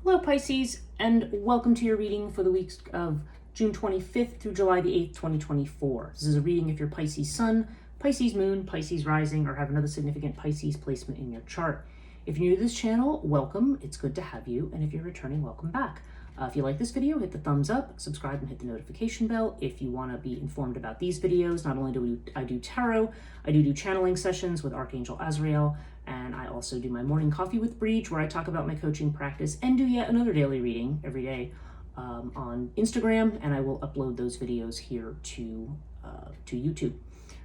Hello Pisces, and welcome to your reading for the weeks of June 25th through July the 8th, 2024. This is a reading if you're Pisces Sun, Pisces Moon, Pisces Rising, or have another significant Pisces placement in your chart. If you're new to this channel, welcome. It's good to have you. And if you're returning, welcome back. If you like this video, hit the thumbs up, subscribe, and hit the notification bell. If you want to be informed about these videos, not only do I do tarot, I do channeling sessions with Archangel Azrael, and I also do my morning coffee with Breach, where I talk about my coaching practice and do yet another daily reading every day on Instagram, and I will upload those videos here to YouTube.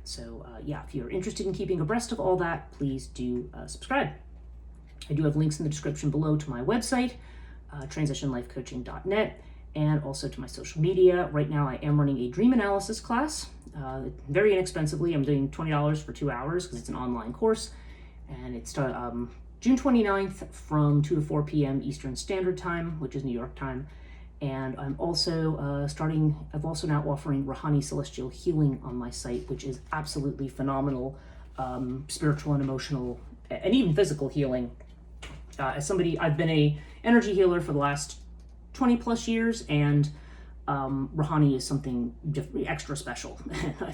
So yeah, if you're interested in keeping abreast of all that, please do subscribe. I do have links in the description below to my website, transitionlifecoaching.net, and also to my social media. Right now I am running a dream analysis class, very inexpensively. I'm doing $20 for 2 hours because it's an online course, and it's June 29th from 2 to 4 p.m. Eastern Standard Time, which is New York time. And I'm also I've also now offering Chthonia Celestial Healing on my site, which is absolutely phenomenal, spiritual and emotional and even physical healing. As somebody, I've been a energy healer for the last 20 plus years, and Chthonia is something extra special.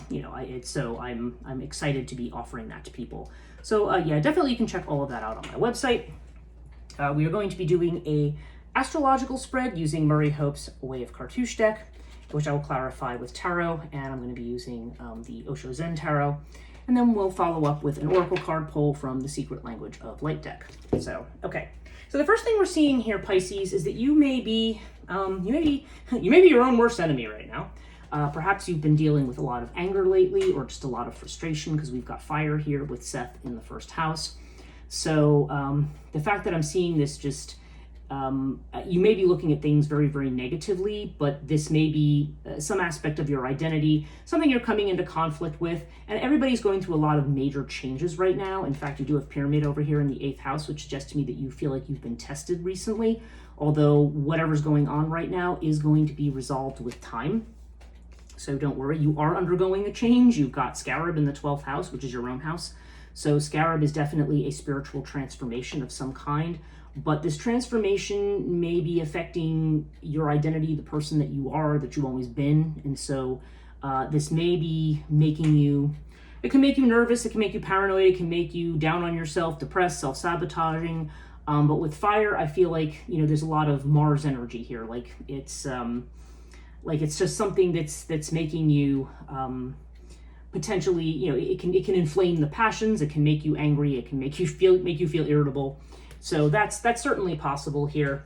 You know, so I'm excited to be offering that to people. So yeah, definitely you can check all of that out on my website. We are going to be doing a astrological spread using Murray Hope's Way of Cartouche deck, which I will clarify with tarot, and I'm going to be using the Osho Zen Tarot. And then we'll follow up with an oracle card pull from the Secret Language of Light deck. So, okay. So the first thing we're seeing here, Pisces, is that you may be your own worst enemy right now. Perhaps you've been dealing with a lot of anger lately, or just a lot of frustration, because we've got fire here with Seth in the first house. So the fact that I'm seeing this just, you may be looking at things very, very negatively, but this may be some aspect of your identity, something you're coming into conflict with, and everybody's going through a lot of major changes right now. In fact, you do have Pyramid over here in the 8th house, which suggests to me that you feel like you've been tested recently, although whatever's going on right now is going to be resolved with time. So don't worry, you are undergoing a change. You've got Scarab in the 12th house, which is your own house. So Scarab is definitely a spiritual transformation of some kind. But this transformation may be affecting your identity, the person that you are, that you've always been. And so this may be making you, it can make you nervous, it can make you paranoid, it can make you down on yourself, depressed, self-sabotaging. But with fire, I feel like, you know, there's a lot of Mars energy here. Like it's just something that's making you potentially, you know, it can inflame the passions, it can make you angry, it can make you feel irritable. So that's certainly possible here.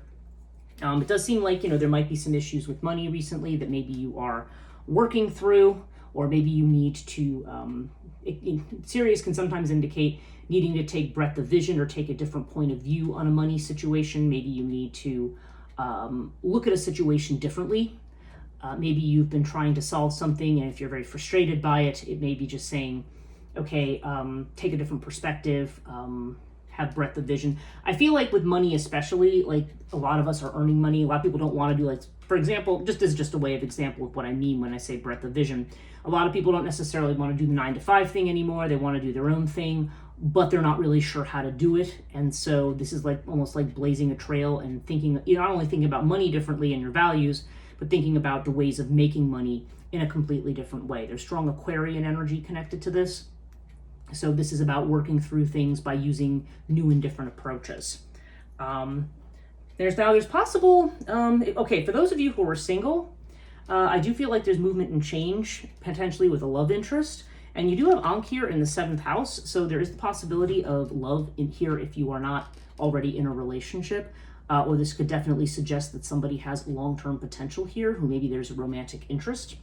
It does seem like, you know, there might be some issues with money recently that maybe you are working through, or maybe you need to, Sirius can sometimes indicate needing to take breadth of vision or take a different point of view on a money situation. Maybe you need to look at a situation differently. Maybe you've been trying to solve something, and if you're very frustrated by it, it may be just saying, okay, take a different perspective, have breadth of vision. I feel like with money especially, like a lot of us are earning money. A lot of people don't want to do, like, for example, just a way of example of what I mean when I say breadth of vision. A lot of people don't necessarily want to do the 9-to-5 thing anymore. They want to do their own thing, but they're not really sure how to do it. And so this is like almost like blazing a trail and thinking, you know, not only thinking about money differently and your values, but thinking about the ways of making money in a completely different way. There's strong Aquarian energy connected to this. So this is about working through things by using new and different approaches. There's possible, okay, for those of you who are single, I do feel like there's movement and change, potentially with a love interest. And you do have Ankh here in the 7th house, so there is the possibility of love in here if you are not already in a relationship. Or this could definitely suggest that somebody has long-term potential here, who maybe there's a romantic interest.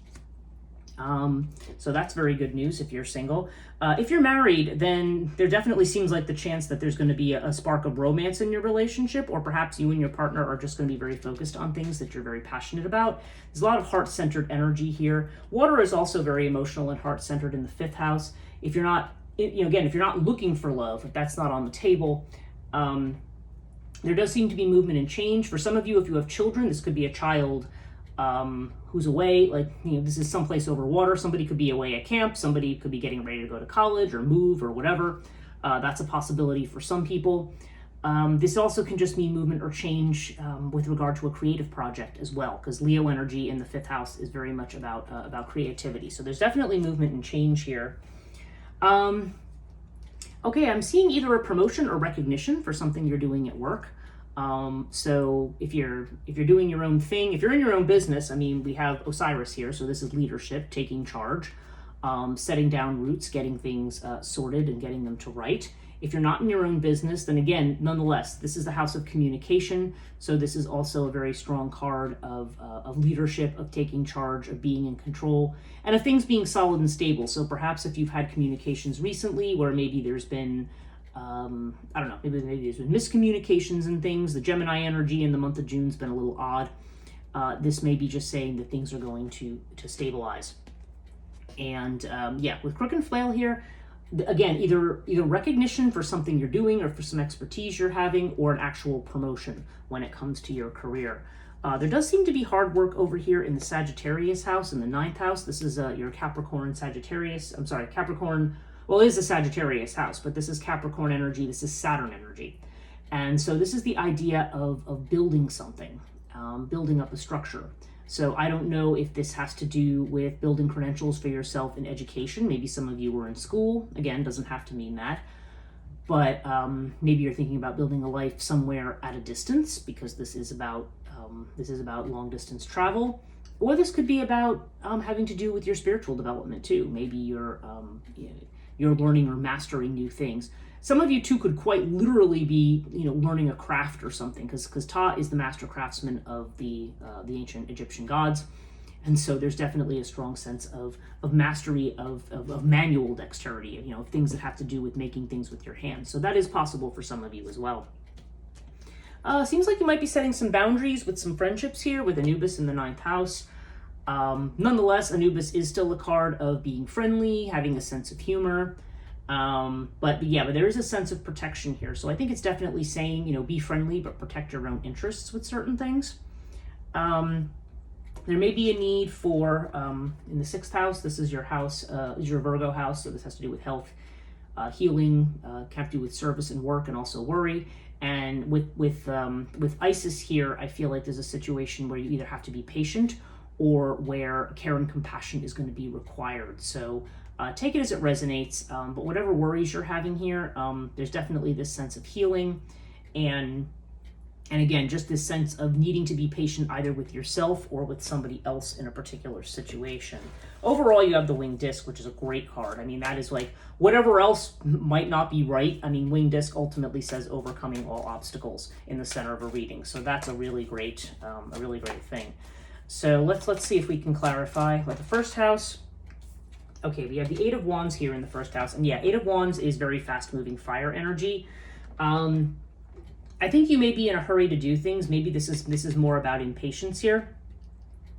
So that's very good news if you're single. If you're married, then there definitely seems like the chance that there's going to be a spark of romance in your relationship, or perhaps you and your partner are just going to be very focused on things that you're very passionate about. There's a lot of heart-centered energy here. Water is also very emotional and heart-centered in the 5th house. If you're not, you know, again, if you're not looking for love, if that's not on the table, there does seem to be movement and change. For some of you, if you have children, this could be a child who's away, like, you know, this is someplace over water. Somebody could be away at camp. Somebody could be getting ready to go to college or move or whatever. That's a possibility for some people. This also can just mean movement or change with regard to a creative project as well, because Leo energy in the 5th house is very much about creativity. So there's definitely movement and change here. Okay, I'm seeing either a promotion or recognition for something you're doing at work. So if you're doing your own thing, if you're in your own business, I mean, we have Osiris here, so this is leadership, taking charge, setting down roots, getting things sorted and getting them to right. If you're not in your own business, then again, nonetheless, this is the house of communication. So this is also a very strong card of leadership, of taking charge, of being in control, and of things being solid and stable. So perhaps if you've had communications recently where maybe there's been, I don't know, maybe there's been miscommunications and things. The Gemini energy in the month of June's been a little odd. This may be just saying that things are going to stabilize. And yeah, with Crook and Flail here, again, either recognition for something you're doing or for some expertise you're having, or an actual promotion when it comes to your career. There does seem to be hard work over here in the Sagittarius house, in the 9th house. This is your Capricorn Sagittarius. I'm sorry, Capricorn. Well, it is the Sagittarius house, but this is Capricorn energy. This is Saturn energy. And so this is the idea of building something, building up a structure. So I don't know if this has to do with building credentials for yourself in education. Maybe some of you were in school. Again, doesn't have to mean that. But maybe you're thinking about building a life somewhere at a distance, because this is about long distance travel. Or this could be about having to do with your spiritual development too. Maybe you're learning or mastering new things. Some of you too could quite literally be, learning a craft or something, because Ptah is the master craftsman of the ancient Egyptian gods, and so there's definitely a strong sense of mastery of manual dexterity, things that have to do with making things with your hands. So that is possible for some of you as well. Seems like you might be setting some boundaries with some friendships here with Anubis in the 9th house. Nonetheless, Anubis is still a card of being friendly, having a sense of humor. But there is a sense of protection here. So I think it's definitely saying, be friendly, but protect your own interests with certain things. There may be a need for, in the 6th house, this is your house, is your Virgo house. So this has to do with health, healing, have to do with service and work, and also worry. And with Isis here, I feel like there's a situation where you either have to be patient or where care and compassion is going to be required. So take it as it resonates, but whatever worries you're having here, there's definitely this sense of healing, and again, just this sense of needing to be patient either with yourself or with somebody else in a particular situation. Overall, you have the Winged Disc, which is a great card. I mean, that is like, whatever else might not be right, I mean, Winged Disc ultimately says overcoming all obstacles in the center of a reading. So that's a really great thing. So let's see if we can clarify. Like the 1st house, okay, we have the 8 of Wands here in the 1st house. And yeah, 8 of Wands is very fast-moving fire energy. I think you may be in a hurry to do things. Maybe this is more about impatience here,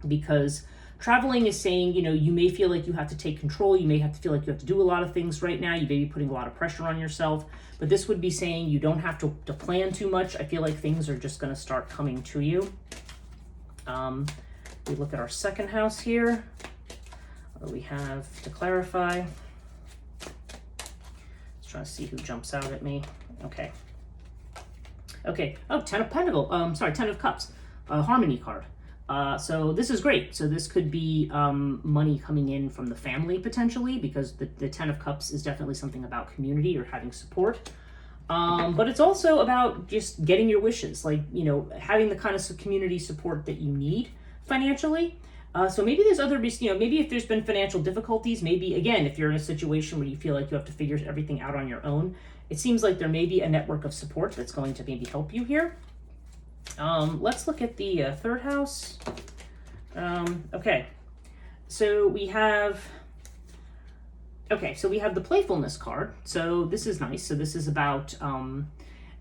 because traveling is saying, you may feel like you have to take control. You may have to feel like you have to do a lot of things right now. You may be putting a lot of pressure on yourself. But this would be saying you don't have to plan too much. I feel like things are just going to start coming to you. We look at our 2nd house here. What do we have to clarify? Let's try to see who jumps out at me. Okay. Oh, 10 of Pentacles. 10 of Cups. Harmony card. So this is great. So this could be money coming in from the family potentially, because the 10 of Cups is definitely something about community or having support. But it's also about just getting your wishes, like, having the kind of community support that you need financially. So maybe there's other, maybe if there's been financial difficulties, maybe, again, if you're in a situation where you feel like you have to figure everything out on your own, it seems like there may be a network of support that's going to maybe help you here. Let's look at the 3rd house. Okay, so we have the playfulness card. So this is nice. So this is about,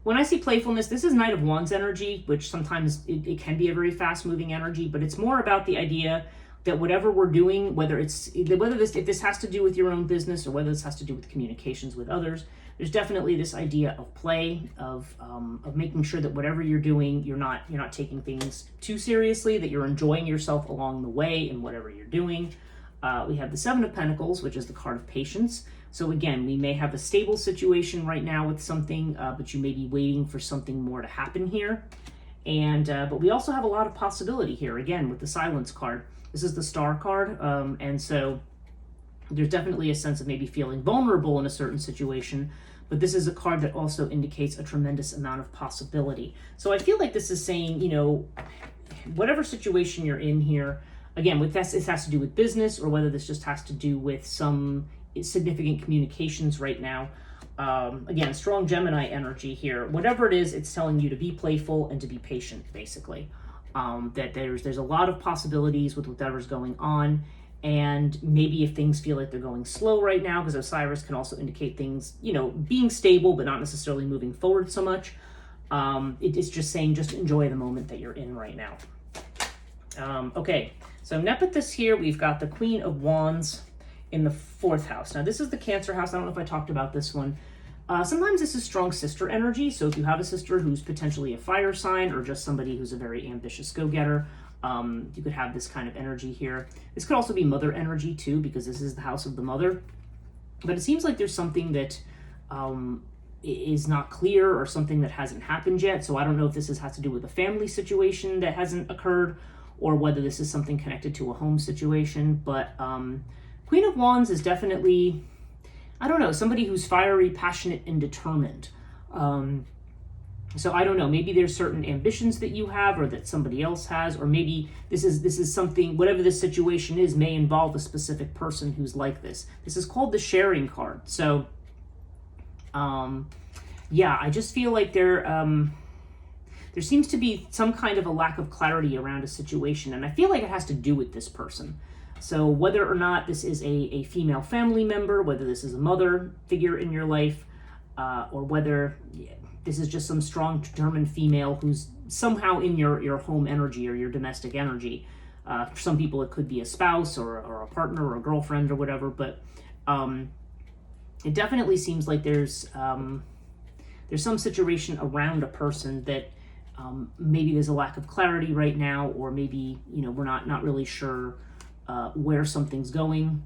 when I see playfulness, this is Knight of Wands energy, which sometimes it can be a very fast-moving energy, but it's more about the idea that whatever we're doing, if this has to do with your own business or whether this has to do with communications with others, there's definitely this idea of play, of making sure that whatever you're doing, you're not taking things too seriously, that you're enjoying yourself along the way in whatever you're doing. We have the 7 of Pentacles, which is the card of patience. So again, we may have a stable situation right now with something, but you may be waiting for something more to happen here. And but we also have a lot of possibility here, again, with the Silence card. This is the Star card, and so there's definitely a sense of maybe feeling vulnerable in a certain situation, but this is a card that also indicates a tremendous amount of possibility. So I feel like this is saying, you know, whatever situation you're in here, again, with this has to do with business, or whether this just has to do with some significant communications right now. Again, strong Gemini energy here. Whatever it is, it's telling you to be playful and to be patient, basically. That there's a lot of possibilities with whatever's going on. And maybe if things feel like they're going slow right now, because Osiris can also indicate things, you know, being stable, but not necessarily moving forward so much. It's just saying, just enjoy the moment that you're in right now. Okay, so Nephthys here, we've got the Queen of Wands in the 4th house. Now, this is the Cancer house. I don't know if I talked about this one. Sometimes this is strong sister energy. So if you have a sister who's potentially a fire sign, or just somebody who's a very ambitious go-getter, you could have this kind of energy here. This could also be mother energy too, because this is the house of the mother. But it seems like there's something that is not clear, or something that hasn't happened yet. So I don't know if this has to do with a family situation that hasn't occurred, or whether this is something connected to a home situation. But Queen of Wands is definitely, I don't know, somebody who's fiery, passionate, and determined. So I don't know, maybe there's certain ambitions that you have, or that somebody else has, or maybe this is something, whatever this situation is, may involve a specific person who's like this. This is called the Sharing card. So, yeah, I just feel like there seems to be some kind of a lack of clarity around a situation, and I feel like it has to do with this person. So whether or not this is a female family member, whether this is a mother figure in your life, or whether this is just some strong, determined female who's somehow in your home energy or your domestic energy. For some people, it could be a spouse or a partner or a girlfriend or whatever, but it definitely seems like there's some situation around a person that maybe there's a lack of clarity right now, or maybe, you know, we're not really sure where something's going,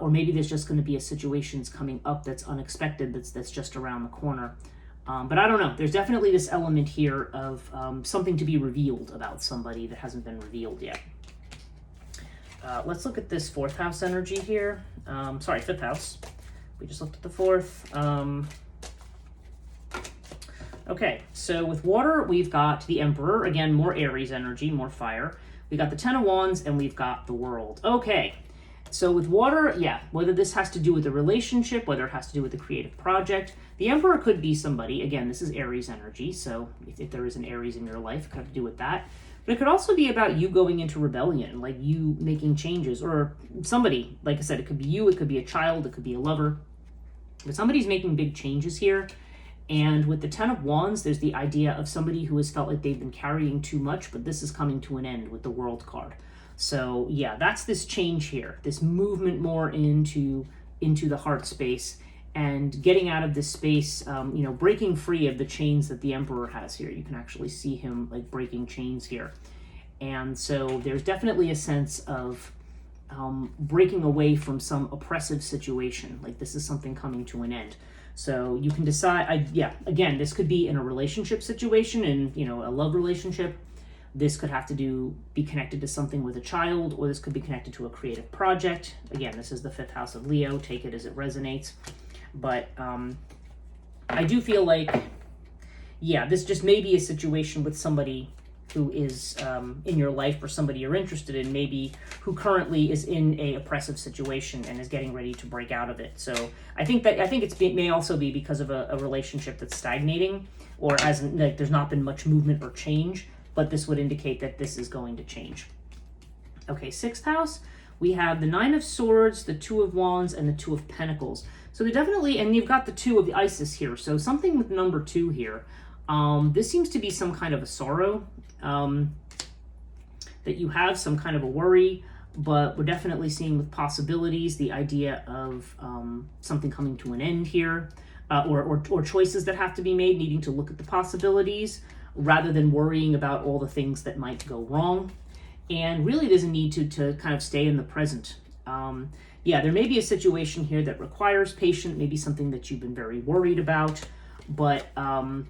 or maybe there's just going to be a situation's coming up that's unexpected, that's just around the corner. But I don't know. There's definitely this element here of something to be revealed about somebody that hasn't been revealed yet. Let's look at this 4th house energy here. Sorry, 5th house. We just looked at the 4th. Okay, so with water, we've got the Emperor. Again, more Aries energy, more fire. We got the 10 of Wands, and we've got the World. Okay, so with water, yeah, whether this has to do with a relationship, whether it has to do with a creative project, the Emperor could be somebody. Again, this is Aries energy, so if there is an Aries in your life, it could have to do with that. But it could also be about you going into rebellion, like you making changes, or somebody, like I said, it could be you, it could be a child, it could be a lover, but somebody's making big changes here. And with the 10 of Wands, there's the idea of somebody who has felt like they've been carrying too much, but this is coming to an end with the World card. So yeah, that's this change here, this movement more into the heart space, and getting out of this space, you know, breaking free of the chains that the Emperor has here. You can actually see him like breaking chains here. And so there's definitely a sense of breaking away from some oppressive situation. Like this is something coming to an end. So you can decide, again, this could be in a relationship situation, and, you know, a love relationship. This could have to be connected to something with a child, or this could be connected to a creative project. Again, this is the 5th house of Leo. Take it as it resonates. But I do feel like, yeah, this just may be a situation with somebody who is in your life, or somebody you're interested in, maybe who currently is in a oppressive situation and is getting ready to break out of it. So I think it may also be because of a relationship that's stagnating, or like there's not been much movement or change, but this would indicate that this is going to change. Okay, 6th house, we have the 9 of Swords, the 2 of Wands, and the 2 of Pentacles. So they definitely, and you've got the 2 of the Isis here. So something with number 2 here. This seems to be some kind of a sorrow, that you have, some kind of a worry, but we're definitely seeing with possibilities the idea of something coming to an end here, or choices that have to be made, needing to look at the possibilities rather than worrying about all the things that might go wrong. And really there's a need to kind of stay in the present. yeah, there may be a situation here that requires patience, maybe something that you've been very worried about, but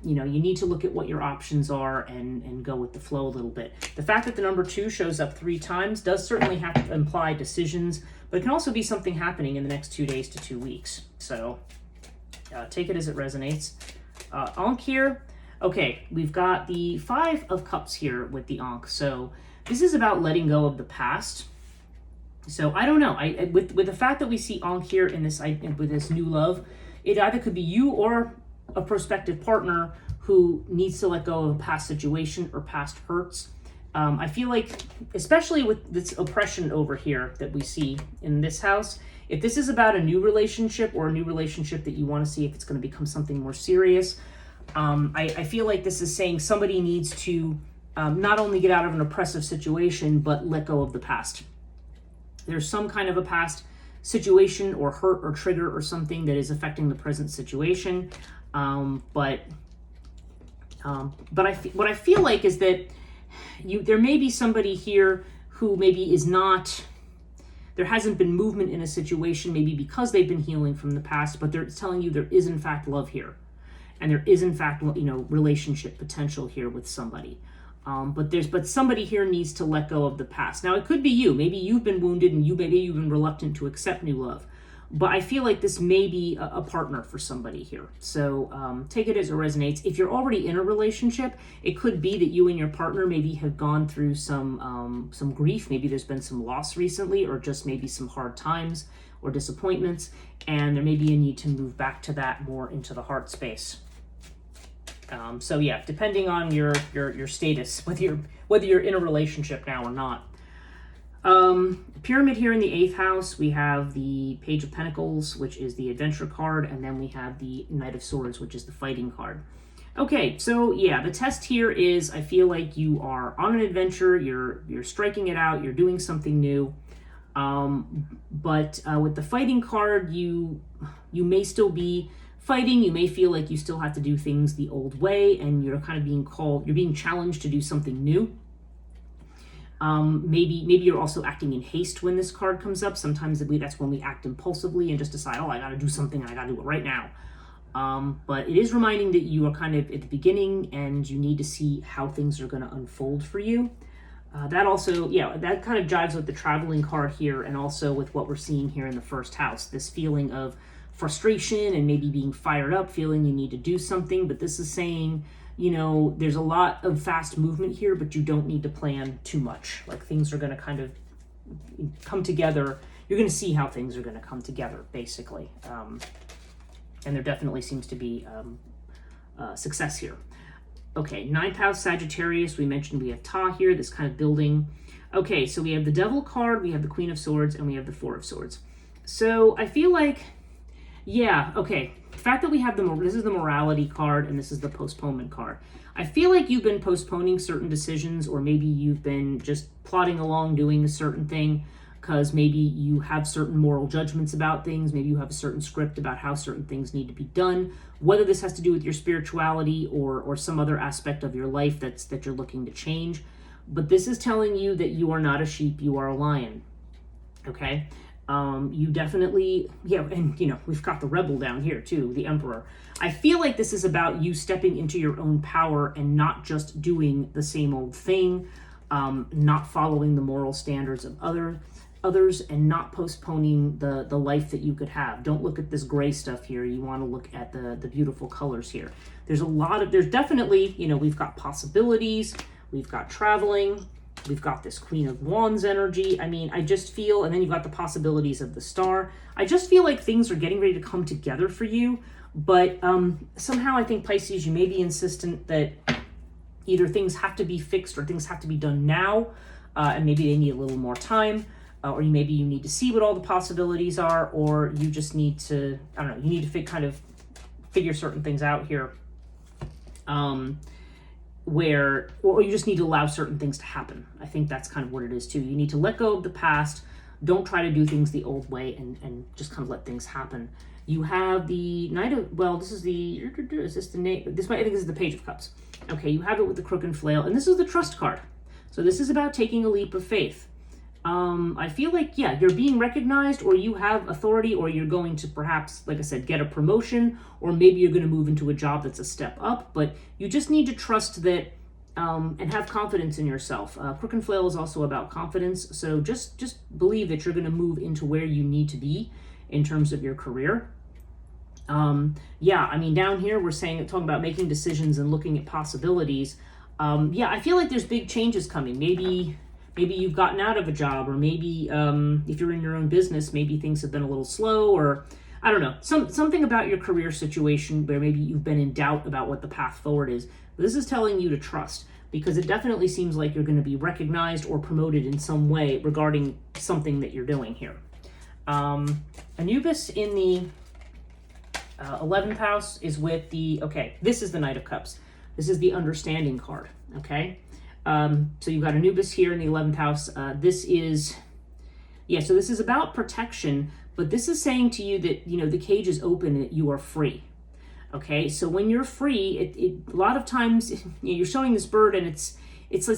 you know, you need to look at what your options are and go with the flow a little bit. The fact that the number 2 shows up 3 times does certainly have to imply decisions, but it can also be something happening in the next 2 days to 2 weeks. So take it as it resonates. Ankh here. Okay, we've got the 5 of Cups here with the Ankh. So this is about letting go of the past. So I don't know. With the fact that we see Ankh here in this with this new love, it either could be you or a prospective partner who needs to let go of a past situation or past hurts. I feel like, especially with this oppression over here that we see in this house, if this is about a new relationship or a new relationship that you want to see if it's going to become something more serious, I feel like this is saying somebody needs to not only get out of an oppressive situation, but let go of the past. There's some kind of a past situation or hurt or trigger or something that is affecting the present situation. But what I feel like is that there may be somebody here who maybe is not, there hasn't been movement in a situation, maybe because they've been healing from the past, but they're telling you there is in fact love here. And there is in fact, you know, relationship potential here with somebody. But somebody here needs to let go of the past. Now it could be you. Maybe you've been wounded and maybe you've been reluctant to accept new love. But I feel like this may be a partner for somebody here. So take it as it resonates. If you're already in a relationship, it could be that you and your partner maybe have gone through some grief. Maybe there's been some loss recently, or just maybe some hard times or disappointments. And there may be a need to move back to that more into the heart space. So yeah, depending on your status, whether you're in a relationship now or not. Pyramid here in the 8th house, we have the Page of Pentacles, which is the adventure card, and then we have the Knight of Swords, which is the fighting card. Okay, so yeah, the test here is, I feel like you are on an adventure, you're striking it out, you're doing something new. But with the fighting card, you may still be fighting. You may feel like you still have to do things the old way, and you're kind of you're being challenged to do something new. Maybe you're also acting in haste when this card comes up. Sometimes that's when we act impulsively and just decide, oh, I got to do something and I got to do it right now. But it is reminding that you are kind of at the beginning and you need to see how things are going to unfold for you. That also, yeah, that kind of jives with the traveling card here, and also with what we're seeing here in the 1st house, this feeling of frustration and maybe being fired up, feeling you need to do something. But this is saying, you know, there's a lot of fast movement here, but you don't need to plan too much. Like, things are going to kind of come together. You're going to see how things are going to come together, basically. And there definitely seems to be success here. Okay, 9th house, Sagittarius. We mentioned we have Ta here, this kind of building. Okay, so we have the Devil card, we have the Queen of Swords, and we have the 4 of Swords. So I feel like, yeah, okay. The fact that we have this is the morality card and this is the postponement card. I feel like you've been postponing certain decisions, or maybe you've been just plodding along doing a certain thing because maybe you have certain moral judgments about things. Maybe you have a certain script about how certain things need to be done, whether this has to do with your spirituality or some other aspect of your life that you're looking to change. But this is telling you that you are not a sheep, you are a lion. Okay? You definitely, yeah, and you know, we've got the rebel down here too, the Emperor. I feel like this is about you stepping into your own power and not just doing the same old thing, not following the moral standards of others, and not postponing the life that you could have. Don't look at this gray stuff here. You want to look at the beautiful colors here. There's definitely, you know, we've got possibilities, we've got traveling, we've got this Queen of Wands energy. I mean, I just feel, and then you've got the possibilities of the Star. I just feel like things are getting ready to come together for you. But somehow I think, Pisces, you may be insistent that either things have to be fixed or things have to be done now, and maybe they need a little more time, or maybe you need to see what all the possibilities are, or you just need to, I don't know, you need to kind of figure certain things out here. Or you just need to allow certain things to happen. I think that's kind of what it is too. You need to let go of the past. Don't try to do things the old way, and just kind of let things happen. You have the Knight of, well, this is the name? I think this is the Page of Cups. Okay, you have it with the Crook and Flail, and this is the Trust card. So this is about taking a leap of faith. I feel like, yeah, you're being recognized, or you have authority, or you're going to perhaps, like I said, get a promotion, or maybe you're going to move into a job that's a step up, but you just need to trust that, and have confidence in yourself. Crook and Flail is also about confidence, so just believe that you're going to move into where you need to be in terms of your career. Yeah, I mean, down here we're talking about making decisions and looking at possibilities. Yeah, I feel like there's big changes coming. Maybe you've gotten out of a job, or maybe if you're in your own business, maybe things have been a little slow, or I don't know, something about your career situation where maybe you've been in doubt about what the path forward is. This is telling you to trust, because it definitely seems like you're going to be recognized or promoted in some way regarding something that you're doing here. Anubis in the 11th house is with okay, this is the Knight of Cups. This is the understanding card, okay? So you've got Anubis here in the 11th house. This is about protection, but this is saying to you that, the cage is open and that you are free. Okay, so when you're free, a lot of times you're showing this bird, and it's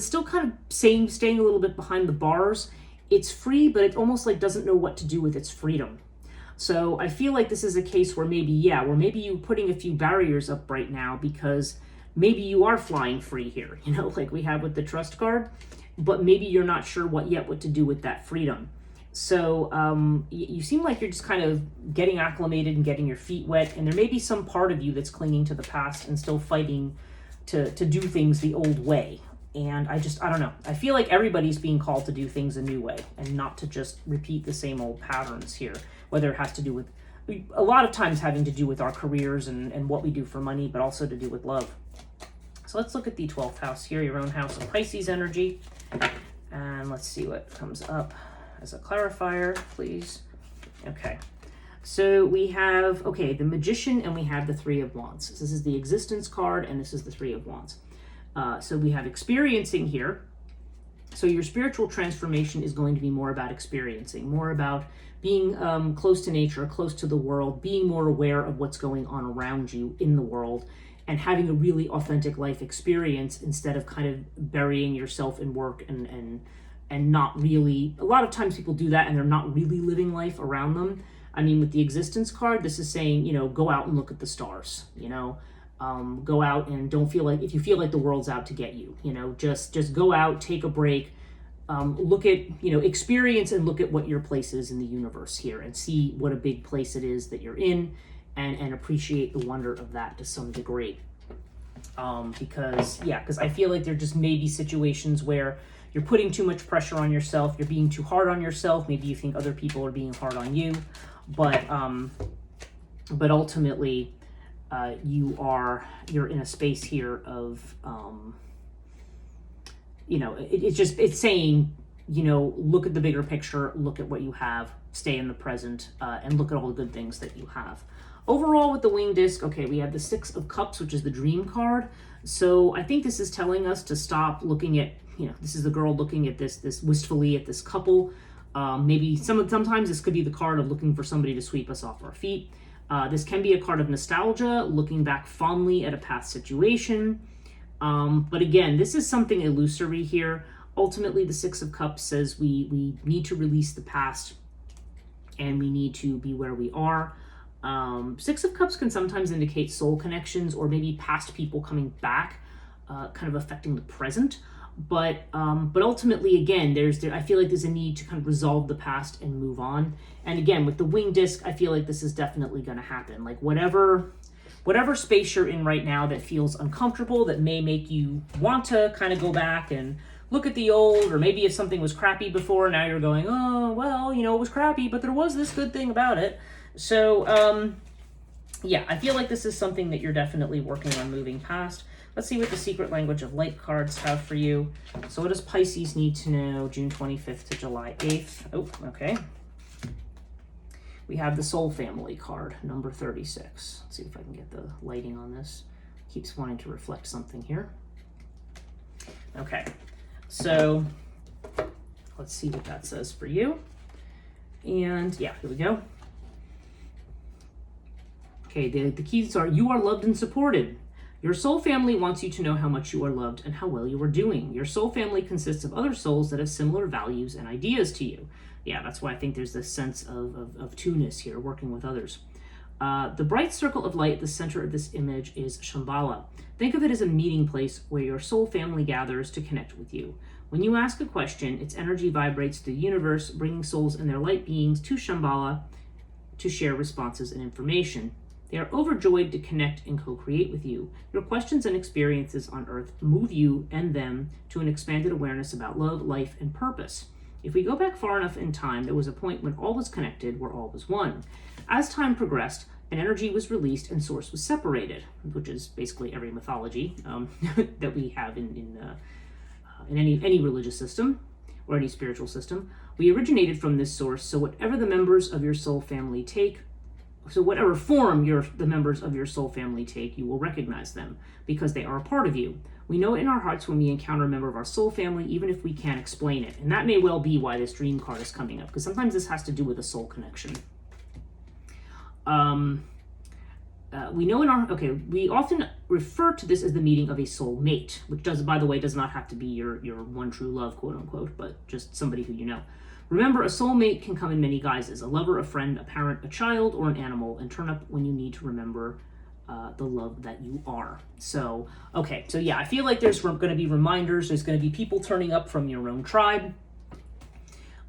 still kind of staying a little bit behind the bars. It's free, but it almost like doesn't know what to do with its freedom. So I feel like this is a case where maybe you're putting a few barriers up right now, because maybe you are flying free here, like we have with the Trust card, but maybe you're not sure what to do with that freedom. So you seem like you're just kind of getting acclimated and getting your feet wet, and there may be some part of you that's clinging to the past and still fighting to do things the old way. And I don't know. I feel like everybody's being called to do things a new way and not to just repeat the same old patterns here, whether it has to do with, a lot of times having to do with our careers and what we do for money, but also to do with love. So let's look at the 12th house here, your own house of Pisces energy. And let's see what comes up as a clarifier, please. Okay. So we have, the Magician, and we have the Three of Wands. So this is the existence card, and this is the Three of Wands. So we have experiencing here. So your spiritual transformation is going to be more about experiencing, more about being close to nature, close to the world, being more aware of what's going on around you in the world, and having a really authentic life experience instead of kind of burying yourself in work and not really. A lot of times people do that and they're not really living life around them. I mean, with the existence card, this is saying, go out and look at the stars, go out and don't feel like, if you feel like the world's out to get you, just go out, take a break, look at, experience and look at what your place is in the universe here, and see what a big place it is that you're in, and appreciate the wonder of that to some degree. Because I feel like there just may be situations where you're putting too much pressure on yourself, you're being too hard on yourself, maybe you think other people are being hard on you, but ultimately, you're in a space here of, it's saying, look at the bigger picture, look at what you have, stay in the present, and look at all the good things that you have. Overall, with the wing disc, we have the Six of Cups, which is the dream card. So I think this is telling us to stop looking at, this is the girl looking at this wistfully at this couple. Maybe sometimes this could be the card of looking for somebody to sweep us off our feet. This can be a card of nostalgia, looking back fondly at a past situation. But again, this is something illusory here. Ultimately, the Six of Cups says we need to release the past, and we need to be where we are. Six of Cups can sometimes indicate soul connections, or maybe past people coming back, kind of affecting the present. But ultimately, again, I feel like there's a need to kind of resolve the past and move on. And again, with the wing disc, I feel like this is definitely going to happen. Like whatever space you're in right now that feels uncomfortable, that may make you want to kind of go back and look at the old, or maybe if something was crappy before, now you're going, oh, well, it was crappy, but there was this good thing about it. So, I feel like this is something that you're definitely working on moving past. Let's see what the secret language of light cards have for you. So what does Pisces need to know June 25th to July 8th? Oh, okay. We have the Soul Family card, number 36. Let's see if I can get the lighting on this. Keeps wanting to reflect something here. Okay, so let's see what that says for you. And here we go. Okay, the keys are: you are loved and supported. Your soul family wants you to know how much you are loved and how well you are doing. Your soul family consists of other souls that have similar values and ideas to you. Yeah, that's why I think there's this sense of two-ness here, working with others. The bright circle of light at the center of this image is Shambhala. Think of it as a meeting place where your soul family gathers to connect with you. When you ask a question, its energy vibrates through the universe, bringing souls and their light beings to Shambhala to share responses and information. They are overjoyed to connect and co-create with you. Your questions and experiences on Earth move you and them to an expanded awareness about love, life, and purpose. If we go back far enough in time, there was a point when all was connected, where all was one. As time progressed, an energy was released and source was separated, which is basically every mythology that we have in any religious system or any spiritual system. We originated from this source, so whatever the members of your soul family take, so whatever form the members of your soul family take, you will recognize them because they are a part of you. We know it in our hearts when we encounter a member of our soul family, even if we can't explain it. And that may well be why this dream card is coming up, because sometimes this has to do with a soul connection. We often refer to this as the meeting of a soul mate, which by the way, does not have to be your one true love, quote unquote, but just somebody who you know. Remember, a soulmate can come in many guises: a lover, a friend, a parent, a child, or an animal, and turn up when you need to remember the love that you are. So yeah, I feel like there's going to be reminders. There's going to be people turning up from your own tribe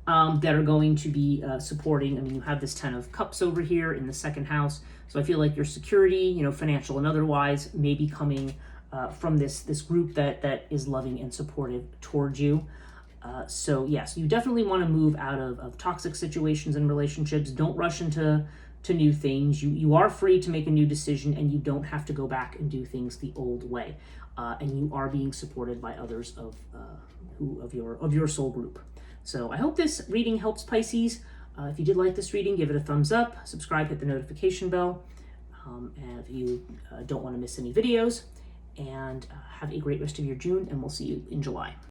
that are going to be supporting. I mean, you have this 10 of Cups over here in the second house. So I feel like your security, financial and otherwise, may be coming from this group that is loving and supportive towards you. So yes, you definitely want to move out of toxic situations and relationships. Don't rush into new things. You are free to make a new decision, and you don't have to go back and do things the old way. And you are being supported by others of your soul group. So I hope this reading helps, Pisces. If you did like this reading, give it a thumbs up, subscribe, hit the notification bell, and if you don't want to miss any videos. And have a great rest of your June, and we'll see you in July.